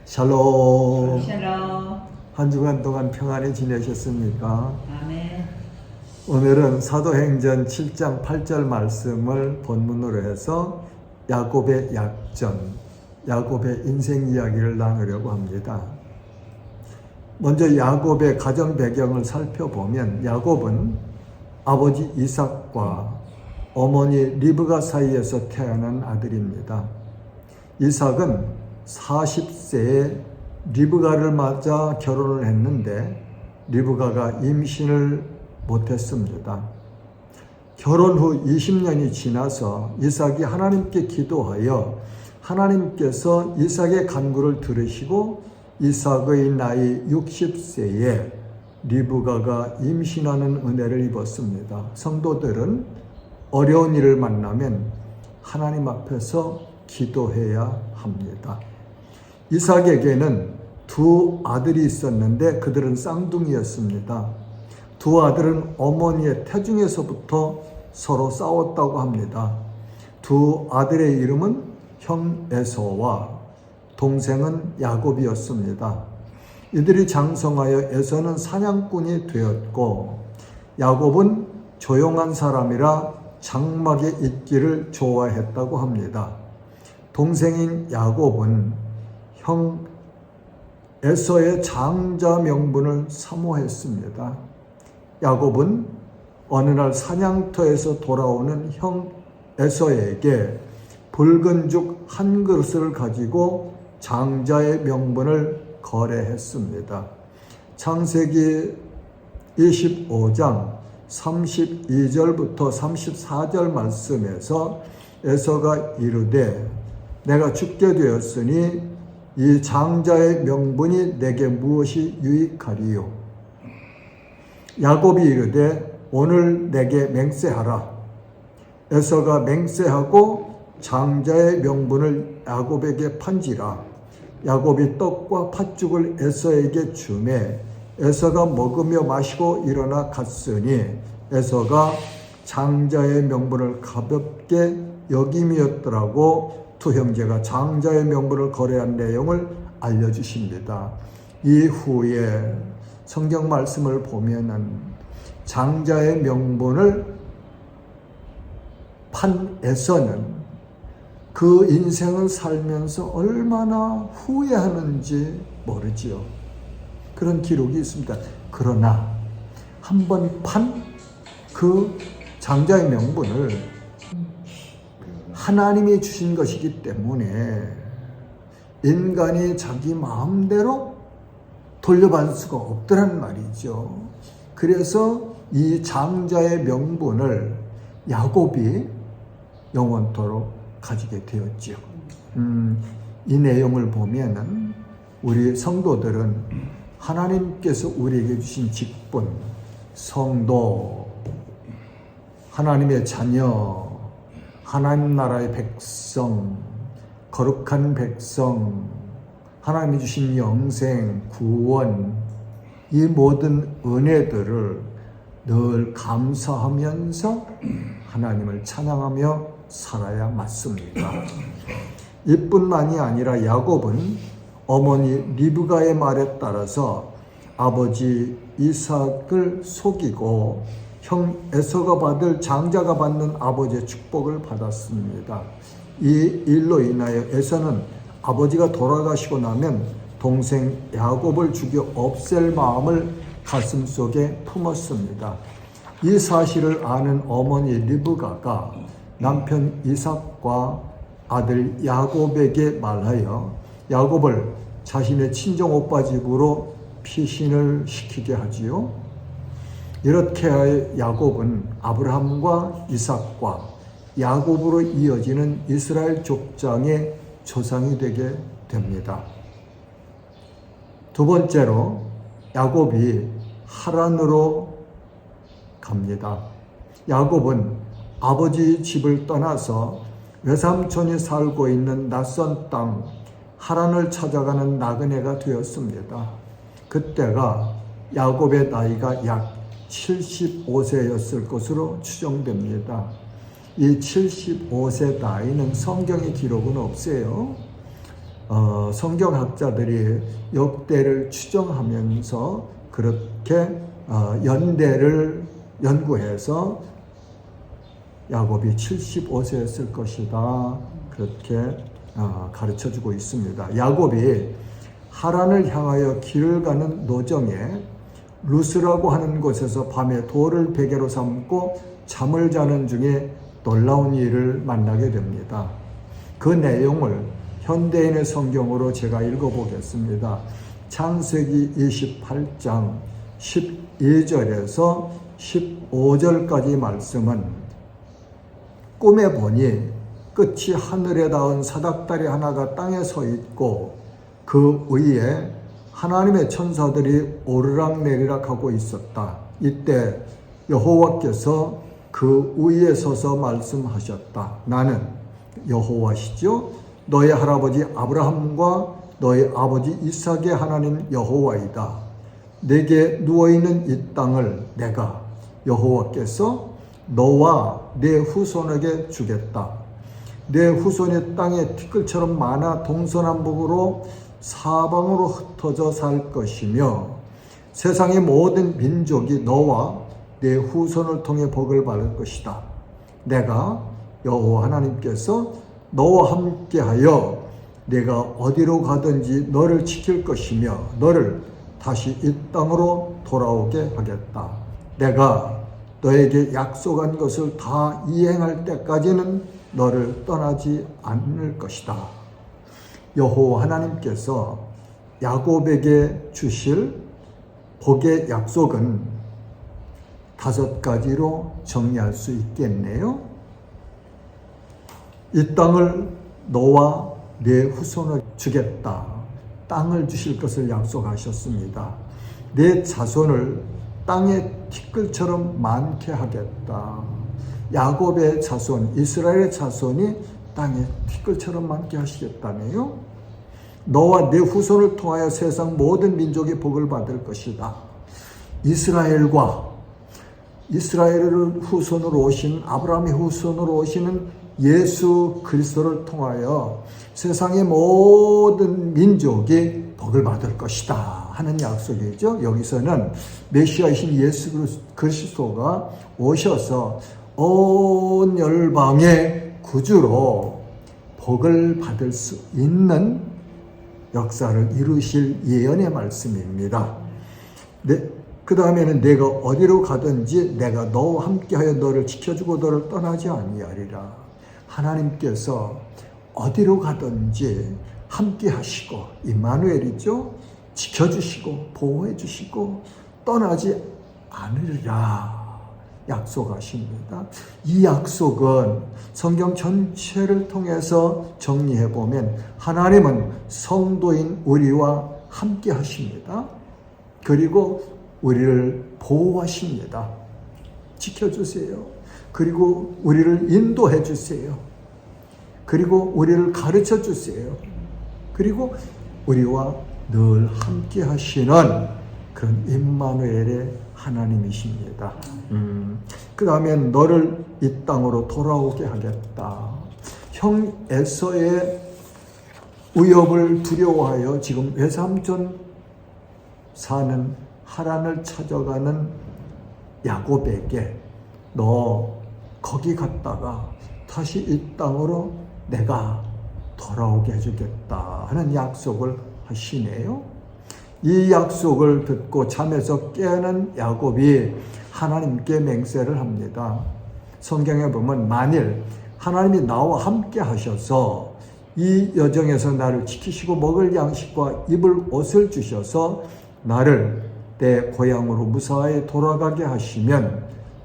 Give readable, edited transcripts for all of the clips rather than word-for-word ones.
샬롬. 샬롬. 한 주간 동안 평안히 지내셨습니까? 아멘. 오늘은 사도행전 7장 8절 말씀을 본문으로 해서 야곱의 약전, 야곱의 인생 이야기를 나누려고 합니다. 먼저 야곱의 가정 배경을 살펴보면 야곱은 아버지 이삭과 어머니 리브가 사이에서 태어난 아들입니다. 이삭은 40세에 리브가를 맞아 결혼을 했는데 리브가가 임신을 못했습니다. 결혼 후 20년이 지나서 이삭이 하나님께 기도하여 하나님께서 이삭의 간구를 들으시고 이삭의 나이 60세에 리브가가 임신하는 은혜를 입었습니다. 성도들은 어려운 일을 만나면 하나님 앞에서 기도해야 합니다. 이삭에게는 두 아들이 있었는데 그들은 쌍둥이였습니다. 두 아들은 어머니의 태중에서부터 서로 싸웠다고 합니다. 두 아들의 이름은 형 에서와 동생은 야곱이었습니다. 이들이 장성하여 에서는 사냥꾼이 되었고 야곱은 조용한 사람이라 장막에 있기를 좋아했다고 합니다. 동생인 야곱은 형 에서의 장자 명분을 사모했습니다. 야곱은 어느 날 사냥터에서 돌아오는 형 에서에게 붉은 죽 한 그릇을 가지고 장자의 명분을 거래했습니다. 창세기 25장 32절부터 34절 말씀에서 에서가 이르되 내가 죽게 되었으니 이 장자의 명분이 내게 무엇이 유익하리요? 야곱이 이르되 오늘 내게 맹세하라. 에서가 맹세하고 장자의 명분을 야곱에게 판지라. 야곱이 떡과 팥죽을 에서에게 주매 에서가 먹으며 마시고 일어나 갔으니 에서가 장자의 명분을 가볍게 여김이었더라고. 두 형제가 장자의 명분을 거래한 내용을 알려주십니다. 이후에 성경 말씀을 보면은 장자의 명분을 판 에서는 그 인생을 살면서 얼마나 후회하는지 모르지요. 그런 기록이 있습니다. 그러나 한 번 판 그 장자의 명분을 하나님이 주신 것이기 때문에 인간이 자기 마음대로 돌려받을 수가 없더란 말이죠. 그래서 이 장자의 명분을 야곱이 영원토록 가지게 되었죠. 이 내용을 보면은 우리 성도들은 하나님께서 우리에게 주신 직분, 성도, 하나님의 자녀, 하나님 나라의 백성, 거룩한 백성, 하나님이 주신 영생, 구원, 이 모든 은혜들을 늘 감사하면서 하나님을 찬양하며 살아야 맞습니다. 이뿐만이 아니라 야곱은 어머니 리브가의 말에 따라서 아버지 이삭을 속이고 형 에서가 받을 장자가 받는 아버지의 축복을 받았습니다. 이 일로 인하여 에서는 아버지가 돌아가시고 나면 동생 야곱을 죽여 없앨 마음을 가슴속에 품었습니다. 이 사실을 아는 어머니 리브가가 남편 이삭과 아들 야곱에게 말하여 야곱을 자신의 친정 오빠 집으로 피신을 시키게 하지요. 이렇게 하여 야곱은 아브라함과 이삭과 야곱으로 이어지는 이스라엘 족장의 조상이 되게 됩니다. 두 번째로 야곱이 하란으로 갑니다. 야곱은 아버지 집을 떠나서 외삼촌이 살고 있는 낯선 땅 하란을 찾아가는 나그네가 되었습니다. 그때가 야곱의 나이가 약 75세였을 것으로 추정됩니다. 이 75세 나이는 성경의 기록은 없어요. 성경학자들이 역대를 추정하면서 그렇게 연대를 연구해서 야곱이 75세였을 것이다. 그렇게 가르쳐주고 있습니다. 야곱이 하란을 향하여 길을 가는 노정에 루스라고 하는 곳에서 밤에 돌을 베개로 삼고 잠을 자는 중에 놀라운 일을 만나게 됩니다. 그 내용을 현대인의 성경으로 제가 읽어보겠습니다. 창세기 28장 12절에서 15절까지 말씀은 꿈에 보니 끝이 하늘에 닿은 사닥다리 하나가 땅에 서 있고 그 위에 하나님의 천사들이 오르락내리락 하고 있었다. 이때 여호와께서 그 위에 서서 말씀하셨다. 나는 여호와시죠. 너의 할아버지 아브라함과 너의 아버지 이삭의 하나님 여호와이다. 내게 누워있는 이 땅을 내가 여호와께서 너와 내 후손에게 주겠다. 내 후손이 땅에 티끌처럼 많아 동서남북으로 사방으로 흩어져 살 것이며 세상의 모든 민족이 너와 내 후손을 통해 복을 받을 것이다. 내가 여호와 하나님께서 너와 함께하여 내가 어디로 가든지 너를 지킬 것이며 너를 다시 이 땅으로 돌아오게 하겠다. 내가 너에게 약속한 것을 다 이행할 때까지는 너를 떠나지 않을 것이다. 여호와 하나님께서 야곱에게 주실 복의 약속은 5가지로 정리할 수 있겠네요. 이 땅을 너와 내 후손을 주겠다. 땅을 주실 것을 약속하셨습니다. 내 자손을 땅의 티끌처럼 많게 하겠다. 야곱의 자손, 이스라엘의 자손이 땅의 티끌처럼 많게 하시겠다네요. 너와 내 후손을 통하여 세상 모든 민족이 복을 받을 것이다. 이스라엘을 후손으로 오신 아브라함의 후손으로 오시는 예수 그리스도를 통하여 세상의 모든 민족이 복을 받을 것이다 하는 약속이죠. 여기서는 메시아이신 예수 그리스도가 오셔서 온 열방의 구주로 복을 받을 수 있는 역사를 이루실 예언의 말씀입니다. 그 다음에는 내가 어디로 가든지 내가 너와 함께하여 너를 지켜주고 너를 떠나지 아니하리라. 하나님께서 어디로 가든지 함께 하시고 임마누엘이죠. 지켜주시고 보호해주시고 떠나지 않으리라 약속하십니다. 이 약속은 성경 전체를 통해서 정리해보면 하나님은 성도인 우리와 함께 하십니다. 그리고 우리를 보호하십니다. 지켜주세요. 그리고 우리를 인도해 주세요. 그리고 우리를 가르쳐 주세요. 그리고 우리와 늘 함께 하시는 그런 임마누엘의 하나님이십니다. 그 다음에 너를 이 땅으로 돌아오게 하겠다. 형 에서의 위협을 두려워하여 지금 외삼촌 사는 하란을 찾아가는 야곱에게 너 거기 갔다가 다시 이 땅으로 내가 돌아오게 해주겠다 하는 약속을 하시네요. 이 약속을 듣고 잠에서 깨는 야곱이 하나님께 맹세를 합니다. 성경에 보면 만일 하나님이 나와 함께 하셔서 이 여정에서 나를 지키시고 먹을 양식과 입을 옷을 주셔서 나를 내 고향으로 무사히 돌아가게 하시면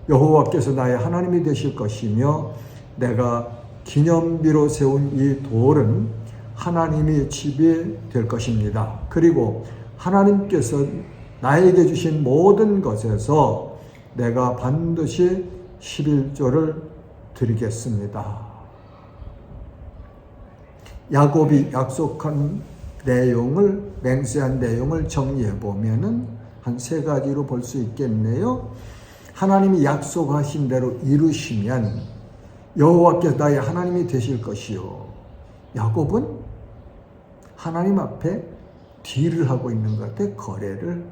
여호와께서 나의 하나님이 되실 것이며 내가 기념비로 세운 이 돌은 하나님의 집이 될 것입니다. 그리고 하나님께서 나에게 주신 모든 것에서 내가 반드시 11조를 드리겠습니다. 야곱이 약속한 내용을, 맹세한 내용을 정리해 보면은 한 3가지로 볼 수 있겠네요. 하나님이 약속하신 대로 이루시면 여호와께서 나의 하나님이 되실 것이요. 야곱은 하나님 앞에 딜을 하고 있는 것 같아. 거래를.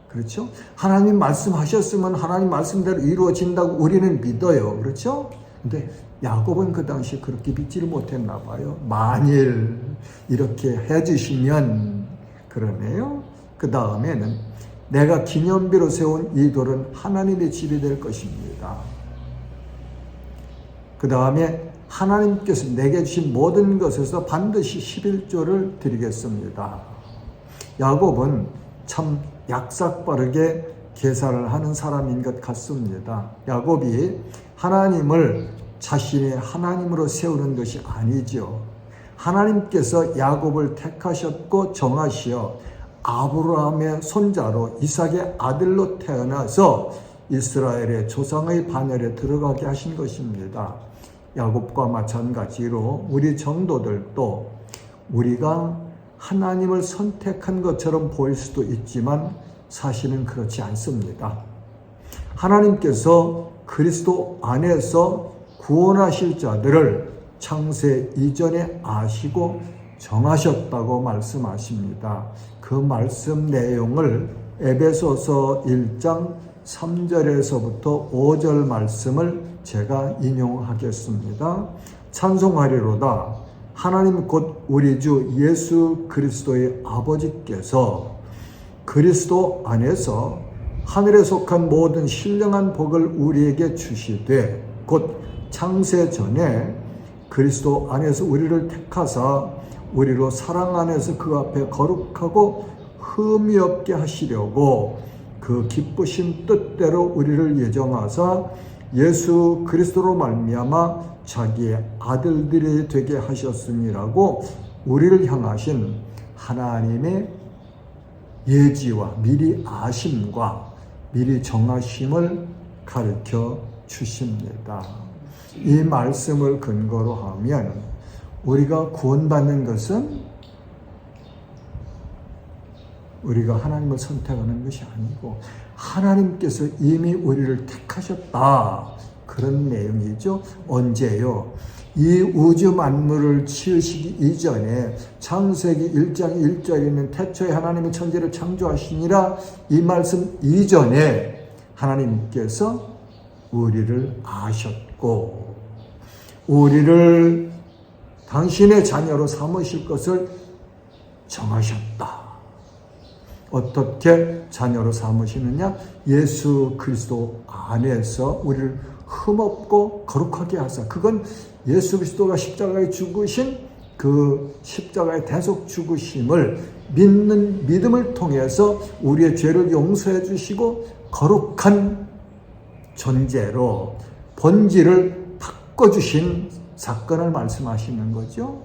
그렇죠? 하나님 말씀하셨으면 하나님 말씀대로 이루어진다고 우리는 믿어요. 그렇죠? 근데 야곱은 그 당시에 그렇게 믿지를 못했나 봐요. 만일 이렇게 해주시면 그러네요. 그 다음에는 내가 기념비로 세운 이 돌은 하나님의 집이 될 것입니다. 그 다음에 하나님께서 내게 주신 모든 것에서 반드시 11조를 드리겠습니다. 야곱은 참 약삭빠르게 계산을 하는 사람인 것 같습니다. 야곱이 하나님을 자신의 하나님으로 세우는 것이 아니죠. 하나님께서 야곱을 택하셨고 정하시어 아브라함의 손자로 이삭의 아들로 태어나서 이스라엘의 조상의 반열에 들어가게 하신 것입니다. 야곱과 마찬가지로 우리 정도들도 우리가 하나님을 선택한 것처럼 보일 수도 있지만 사실은 그렇지 않습니다. 하나님께서 그리스도 안에서 구원하실 자들을 창세 이전에 아시고 정하셨다고 말씀하십니다. 그 말씀 내용을 에베소서 1장 3절에서부터 5절 말씀을 제가 인용하겠습니다. 찬송하리로다. 하나님 곧 우리 주 예수 그리스도의 아버지께서 그리스도 안에서 하늘에 속한 모든 신령한 복을 우리에게 주시되 곧 창세 전에 그리스도 안에서 우리를 택하사 우리로 사랑 안에서 그 앞에 거룩하고 흠이 없게 하시려고 그 기쁘신 뜻대로 우리를 예정하사 예수 그리스도로 말미암아 자기의 아들들이 되게 하셨음이라고 우리를 향하신 하나님의 예지와 미리 아심과 미리 정하심을 가르쳐 주십니다. 이 말씀을 근거로 하면 우리가 구원받는 것은 우리가 하나님을 선택하는 것이 아니고 하나님께서 이미 우리를 택하셨다. 그런 내용이죠. 언제요? 이 우주 만물을 지으시기 이전에 창세기 1장 1절에 있는 태초에 하나님이 천지를 창조하시니라 이 말씀 이전에 하나님께서 우리를 아셨고 우리를 당신의 자녀로 삼으실 것을 정하셨다. 어떻게 자녀로 삼으시느냐? 예수 그리스도 안에서 우리를 흠없고 거룩하게 하사. 그건 예수 그리스도가 십자가에 죽으신 그 십자가의 대속 죽으심을 믿는 믿음을 통해서 우리의 죄를 용서해 주시고 거룩한 존재로 본질을 바꿔주신 사건을 말씀하시는 거죠.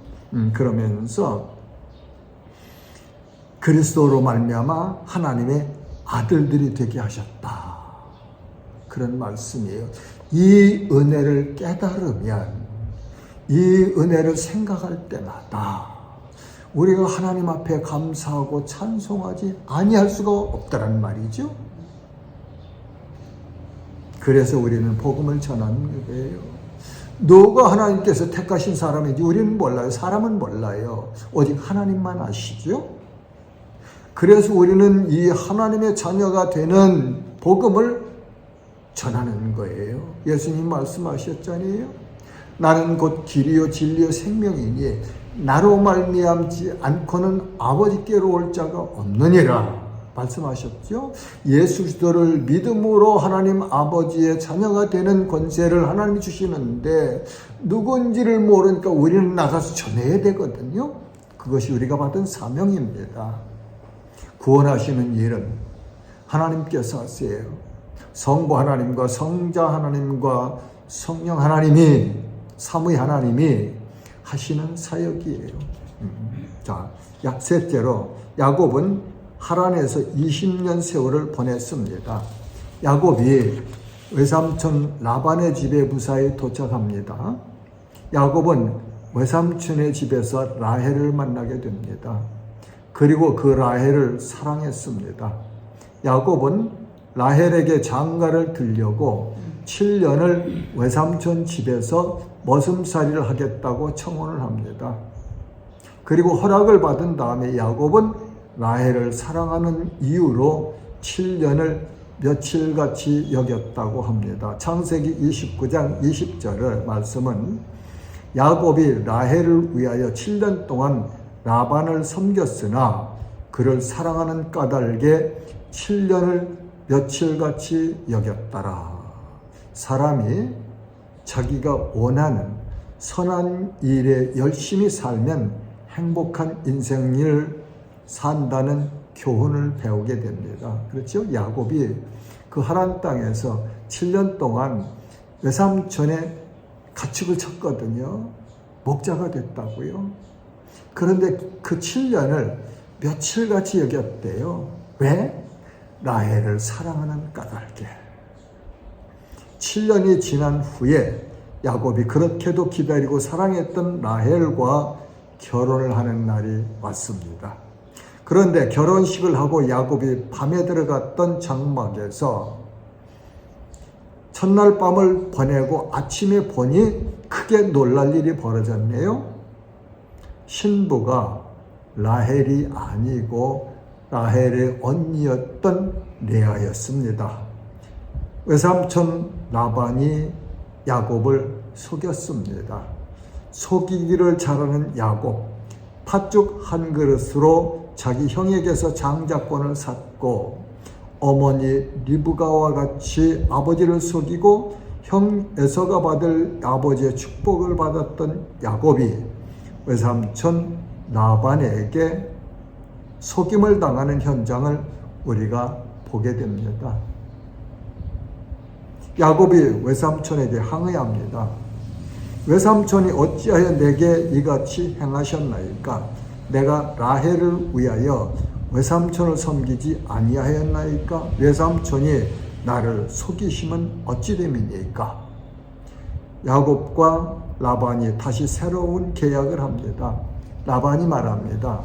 그러면서 그리스도로 말미암아 하나님의 아들들이 되게 하셨다. 그런 말씀이에요. 이 은혜를 깨달으면 이 은혜를 생각할 때마다 우리가 하나님 앞에 감사하고 찬송하지 아니할 수가 없다는 말이죠. 그래서 우리는 복음을 전하는 거예요. 누가 하나님께서 택하신 사람인지 우리는 몰라요. 사람은 몰라요. 오직 하나님만 아시죠. 그래서 우리는 이 하나님의 자녀가 되는 복음을 전하는 거예요. 예수님 말씀하셨잖아요. 나는 곧 길이요 진리요 생명이니 나로 말미암지 않고는 아버지께로 올 자가 없느니라 말씀하셨죠. 예수 그리스도를 믿음으로 하나님 아버지의 자녀가 되는 권세를 하나님이 주시는데 누군지를 모르니까 우리는 나가서 전해야 되거든요. 그것이 우리가 받은 사명입니다. 구원하시는 일은 하나님께서 하세요. 성부 하나님과 성자 하나님과 성령 하나님이 삼위 하나님이 하시는 사역이에요. 자, 셋째로 야곱은 하란에서 20년 세월을 보냈습니다. 야곱이 외삼촌 라반의 집에 무사히 도착합니다. 야곱은 외삼촌의 집에서 라헬을 만나게 됩니다. 그리고 그 라헬을 사랑했습니다. 야곱은 라헬에게 장가를 들려고 7년을 외삼촌 집에서 머슴살이를 하겠다고 청혼을 합니다. 그리고 허락을 받은 다음에 야곱은 라헬을 사랑하는 이유로 7년을 며칠같이 여겼다고 합니다. 창세기 29장 20절의 말씀은 야곱이 라헬을 위하여 7년 동안 라반을 섬겼으나 그를 사랑하는 까닭에 7년을 며칠같이 여겼더라. 사람이 자기가 원하는 선한 일에 열심히 살면 행복한 인생을 산다는 교훈을 배우게 됩니다. 그렇죠? 야곱이 그 하란 땅에서 7년 동안 외삼촌의 가축을 쳤거든요. 목자가 됐다고요. 그런데 그 7년을 며칠같이 여겼대요. 왜? 라헬을 사랑하는 까닭에. 7년이 지난 후에 야곱이 그렇게도 기다리고 사랑했던 라헬과 결혼을 하는 날이 왔습니다. 그런데 결혼식을 하고 야곱이 밤에 들어갔던 장막에서 첫날 밤을 보내고 아침에 보니 크게 놀랄 일이 벌어졌네요. 신부가 라헬이 아니고 라헬의 언니였던 레아였습니다. 외삼촌 라반이 야곱을 속였습니다. 속이기를 잘하는 야곱, 팥죽 한 그릇으로 자기 형에게서 장자권을 샀고 어머니 리브가와 같이 아버지를 속이고 형 에서가 받을 아버지의 축복을 받았던 야곱이 외삼촌 라반에게 속임을 당하는 현장을 우리가 보게 됩니다. 야곱이 외삼촌에게 항의합니다. 외삼촌이 어찌하여 내게 이같이 행하셨나이까? 내가 라헬을 위하여 외삼촌을 섬기지 아니하였나이까? 외삼촌이 나를 속이심은 어찌 됨이니까? 야곱과 라반이 다시 새로운 계약을 합니다. 라반이 말합니다.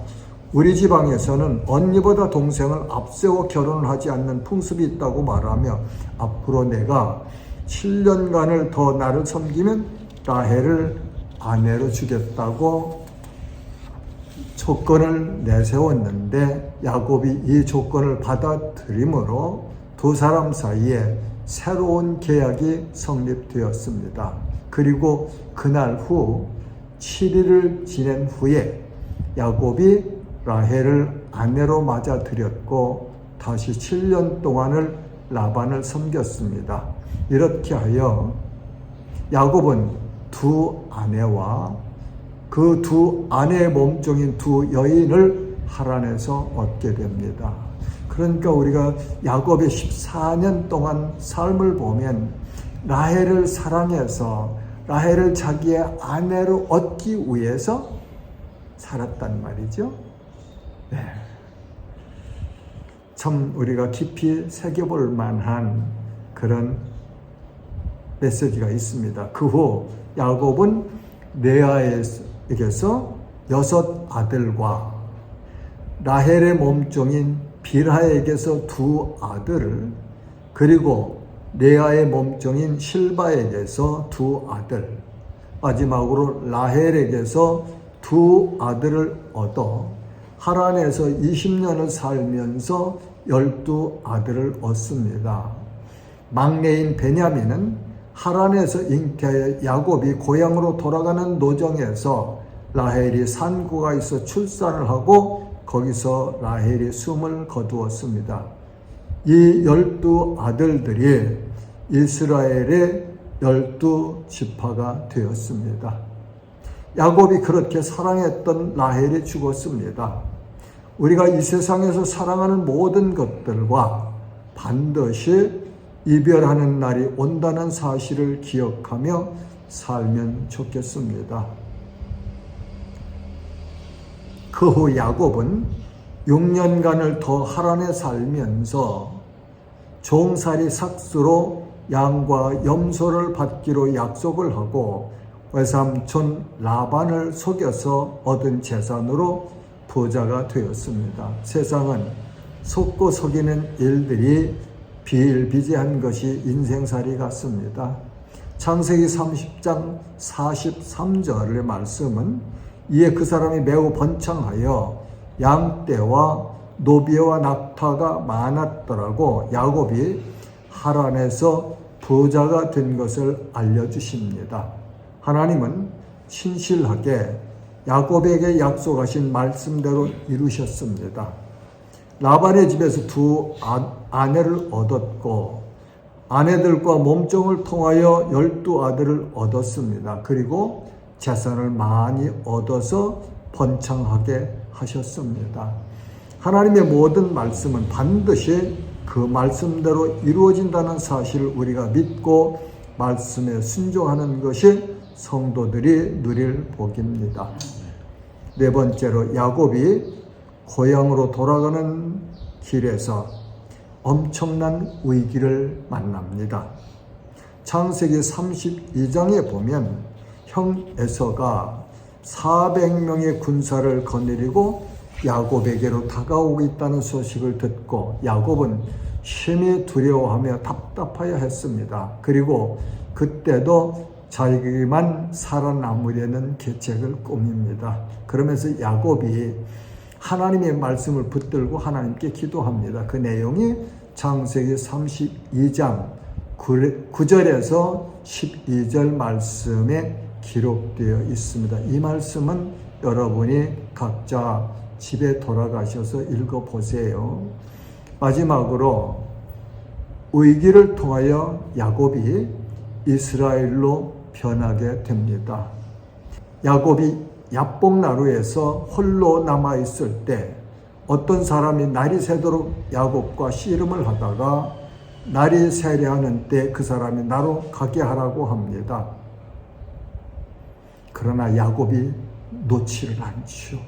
우리 지방에서는 언니보다 동생을 앞세워 결혼을 하지 않는 풍습이 있다고 말하며 앞으로 내가 7년간을 더 나를 섬기면 라헬을 아내로 주겠다고 조건을 내세웠는데 야곱이 이 조건을 받아들이므로 두 사람 사이에 새로운 계약이 성립되었습니다. 그리고 그날 후 7일을 지낸 후에 야곱이 라헬을 아내로 맞아들였고 다시 7년 동안을 라반을 섬겼습니다. 이렇게 하여 야곱은 두 아내와 그 두 아내의 몸종인 두 여인을 하란에서 얻게 됩니다. 그러니까 우리가 야곱의 14년 동안 삶을 보면 라헬을 사랑해서 라헬을 자기의 아내로 얻기 위해서 살았단 말이죠. 네. 참 우리가 깊이 새겨볼 만한 그런 메시지가 있습니다. 그 후 야곱은 레아에게서 6 아들과 라헬의 몸종인 빌하에게서 2 아들을 그리고 레아의 몸종인 실바에게서 2 아들 마지막으로 라헬에게서 2 아들을 얻어 하란에서 20년을 살면서 12 아들을 얻습니다. 막내인 베냐민은 하란에서 잉태하여 야곱이 고향으로 돌아가는 노정에서 라헬이 산고가 있어 출산을 하고 거기서 라헬이 숨을 거두었습니다. 이 12 아들들이 이스라엘의 12지파가 되었습니다. 야곱이 그렇게 사랑했던 라헬이 죽었습니다. 우리가 이 세상에서 사랑하는 모든 것들과 반드시 이별하는 날이 온다는 사실을 기억하며 살면 좋겠습니다. 그 후 야곱은 6년간을 더 하란에 살면서 종살이 삭수로 양과 염소를 받기로 약속을 하고 외삼촌 라반을 속여서 얻은 재산으로 부자가 되었습니다. 세상은 속고 속이는 일들이 비일비재한 것이 인생살이 같습니다. 창세기 30장 43절의 말씀은 이에 그 사람이 매우 번창하여 양떼와 노비와 낙타가 많았더라고. 야곱이 하란에서 부자가 된 것을 알려주십니다. 하나님은 신실하게 야곱에게 약속하신 말씀대로 이루셨습니다. 라반의 집에서 두 아내를 얻었고 아내들과 몸종을 통하여 12아들을 얻었습니다. 그리고 재산을 많이 얻어서 번창하게 하셨습니다. 하나님의 모든 말씀은 반드시 그 말씀대로 이루어진다는 사실을 우리가 믿고 말씀에 순종하는 것이 성도들이 누릴 복입니다. 네 번째로 야곱이 고향으로 돌아가는 길에서 엄청난 위기를 만납니다. 창세기 32장에 보면 형 에서가 400명의 군사를 거느리고 야곱에게로 다가오고 있다는 소식을 듣고 야곱은 심히 두려워하며 답답하여 했습니다. 그리고 그때도 자기만 살아남으려는 계책을 꾸밉니다. 그러면서 야곱이 하나님의 말씀을 붙들고 하나님께 기도합니다. 그 내용이 창세기 32장 9절에서 12절 말씀에 기록되어 있습니다. 이 말씀은 여러분이 각자 집에 돌아가셔서 읽어보세요. 마지막으로 위기를 통하여 야곱이 이스라엘로 변하게 됩니다. 야곱이 야복나루에서 홀로 남아있을 때 어떤 사람이 날이 새도록 야곱과 씨름을 하다가 날이 세려하는 때 그 사람이 나로 가게 하라고 합니다. 그러나 야곱이 놓지를 않죠.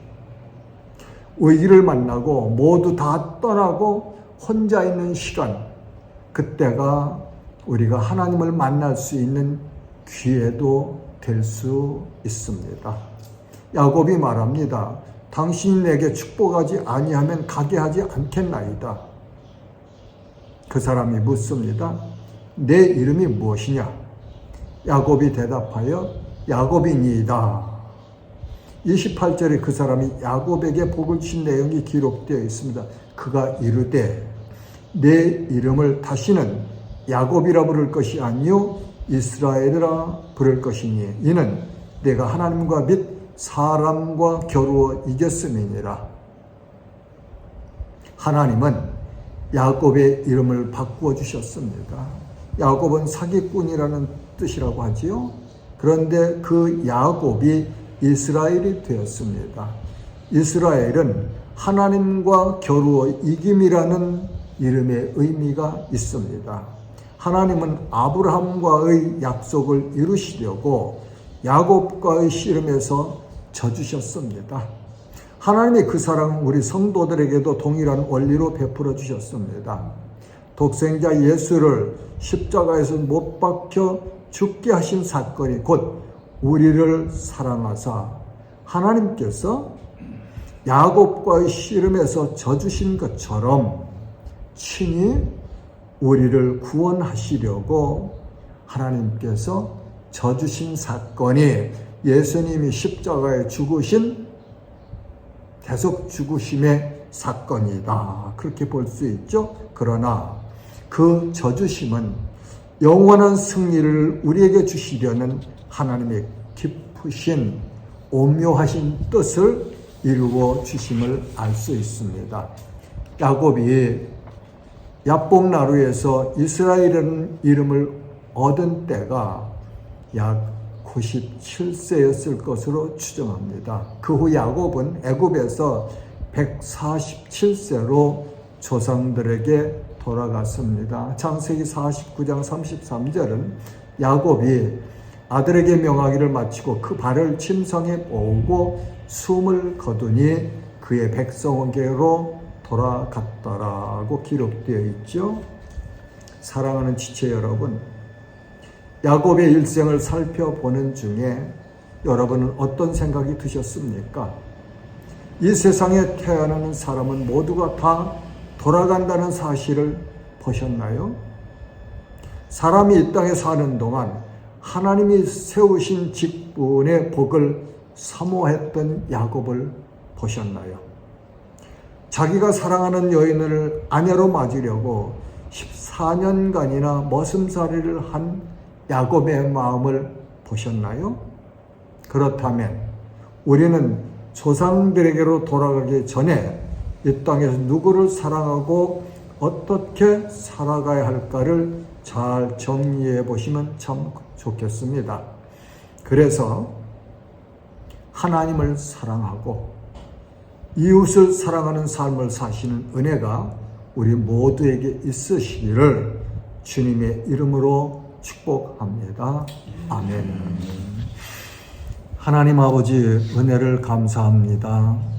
위기를 만나고 모두 다 떠나고 혼자 있는 시간, 그때가 우리가 하나님을 만날 수 있는 기회도 될 수 있습니다. 야곱이 말합니다. 당신이 내게 축복하지 아니하면 가게 하지 않겠나이다. 그 사람이 묻습니다. 내 이름이 무엇이냐? 야곱이 대답하여 야곱이니이다. 28절에 그 사람이 야곱에게 복을 주신 내용이 기록되어 있습니다. 그가 이르되 내 이름을 다시는 야곱이라 부를 것이 아니요 이스라엘이라 부를 것이니 이는 내가 하나님과 및 사람과 겨루어 이겼음이니라. 하나님은 야곱의 이름을 바꾸어 주셨습니다. 야곱은 사기꾼이라는 뜻이라고 하지요. 그런데 그 야곱이 이스라엘이 되었습니다. 이스라엘은 하나님과 겨루어 이김이라는 이름의 의미가 있습니다. 하나님은 아브라함과의 약속을 이루시려고 야곱과의 씨름에서 져주셨습니다. 하나님의 그 사랑은 우리 성도들에게도 동일한 원리로 베풀어 주셨습니다. 독생자 예수를 십자가에서 못 박혀 죽게 하신 사건이 곧 우리를 사랑하사 하나님께서 야곱과의 씨름에서 져주신 것처럼 친히 우리를 구원하시려고 하나님께서 져주신 사건이 예수님이 십자가에 죽으신 계속 죽으심의 사건이다. 그렇게 볼 수 있죠. 그러나 그 져주심은 영원한 승리를 우리에게 주시려는 하나님의 깊으신 오묘하신 뜻을 이루어 주심을 알 수 있습니다. 야곱이 야복나루에서 이스라엘이라는 이름을 얻은 때가 약 97세였을 것으로 추정합니다. 그 후 야곱은 애굽에서 147세로 조상들에게 돌아갔습니다. 창세기 49장 33절은 야곱이 아들에게 명하기를 마치고 그 발을 침성에 모으고 숨을 거두니 그의 백성에게로 돌아갔더라고 기록되어 있죠. 사랑하는 지체 여러분, 야곱의 일생을 살펴보는 중에 여러분은 어떤 생각이 드셨습니까? 이 세상에 태어나는 사람은 모두가 다 돌아간다는 사실을 보셨나요? 사람이 이 땅에 사는 동안 하나님이 세우신 직분의 복을 사모했던 야곱을 보셨나요? 자기가 사랑하는 여인을 아내로 맞으려고 14년간이나 머슴살이를 한 야곱의 마음을 보셨나요? 그렇다면 우리는 조상들에게로 돌아가기 전에 이 땅에서 누구를 사랑하고 어떻게 살아가야 할까를 잘 정리해 보시면 참 좋겠습니다. 그래서 하나님을 사랑하고 이웃을 사랑하는 삶을 사시는 은혜가 우리 모두에게 있으시기를 주님의 이름으로 축복합니다. 아멘. 하나님 아버지 은혜를 감사합니다.